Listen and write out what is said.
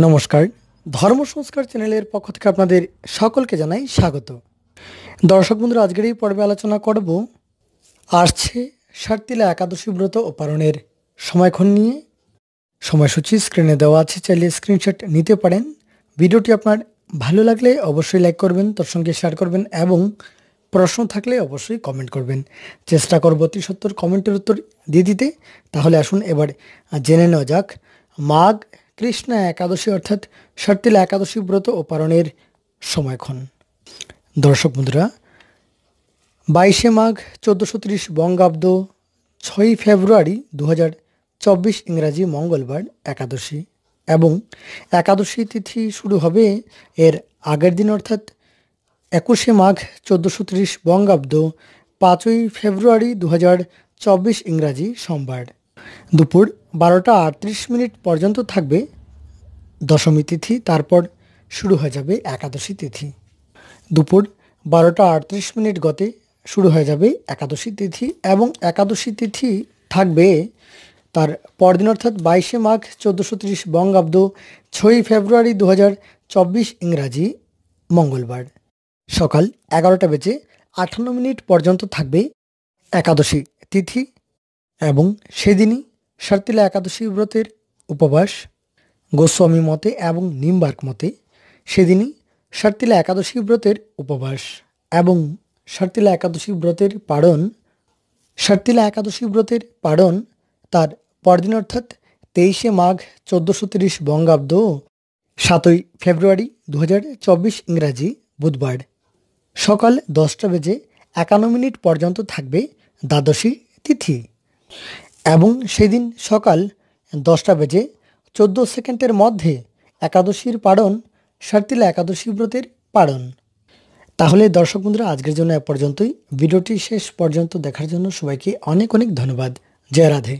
নমস্কার, ধর্ম সংস্কার চ্যানেলের পক্ষ থেকে আপনাদের সকলকে জানাই স্বাগত। দর্শক বন্ধুরা, আজকের এই পর্বে আলোচনা করব আসছে শার্তিলা একাদশী ব্রত ও পালনের সময়ক্ষণ নিয়ে। সময়সূচি স্ক্রিনে দেওয়া আছে, চাইলে স্ক্রিনশট নিতে পারেন। ভিডিওটি আপনার ভালো লাগলে অবশ্যই লাইক করবেন, তার সঙ্গে শেয়ার করবেন এবং প্রশ্ন থাকলে অবশ্যই কমেন্ট করবেন। চেষ্টা করব 70 কমেন্টের উত্তর দিয়ে দিতে। তাহলে আসুন এবার জেনে নেওয়া যাক মাঘ কৃষ্ণ একাদশী অর্থাৎ শার্তিলা একাদশী ব্রত ও পালনের সময়ক্ষণ। দর্শক বন্ধুরা, 22শে মাঘ 1430 বঙ্গাব্দ, 6ই ফেব্রুয়ারি 2024 ইংরাজি মঙ্গলবার একাদশী, এবং একাদশী তিথি শুরু হবে এর আগের দিন অর্থাৎ 21শে মাঘ 1430 বঙ্গাব্দ, 5ই ফেব্রুয়ারি 2024 ইংরাজি সোমবার। দুপুর 12টা 38 মিনিট পর্যন্ত থাকবে দশমী তিথি, তারপর শুরু হয়ে যাবে একাদশী তিথি। দুপুর 12টা 38 মিনিট গতে শুরু হয়ে যাবে একাদশী তিথি, এবং একাদশী তিথি থাকবে তার পরদিন অর্থাৎ 22শে মাঘ 1430 বঙ্গাব্দ, 6ই ফেব্রুয়ারি 2024 ইংরাজি মঙ্গলবার সকাল 11টা বেজে 58 মিনিট পর্যন্ত থাকবে একাদশী তিথি, এবং সেদিনই শার্তিলা একাদশী ব্রতের উপবাস। গোস্বামী মতে এবং নিম্বার্ক মতে সেদিনই শার্তিলা একাদশী ব্রতের উপবাস এবং শার্তিলা একাদশী ব্রতের পালন। শার্তিলা একাদশী ব্রতের পালন তার পরদিন অর্থাৎ 23শে মাঘ 1430 বঙ্গাব্দ, 7ই ফেব্রুয়ারি 2024 ইংরাজি বুধবার সকাল 10টা বেজে 51 মিনিট পর্যন্ত থাকবে দ্বাদশী তিথি, এবং সেদিন সকাল 10টা বেজে 14 সেকেন্ডের মধ্যে একাদশীর পালন শার্তিলা একাদশী ব্রতের পালন। তাহলে দর্শক বন্ধুরা, আজকের জন্য এ পর্যন্তই। ভিডিওটি শেষ পর্যন্ত দেখার জন্য সবাইকে অনেক অনেক ধন্যবাদ। জয় রাধে।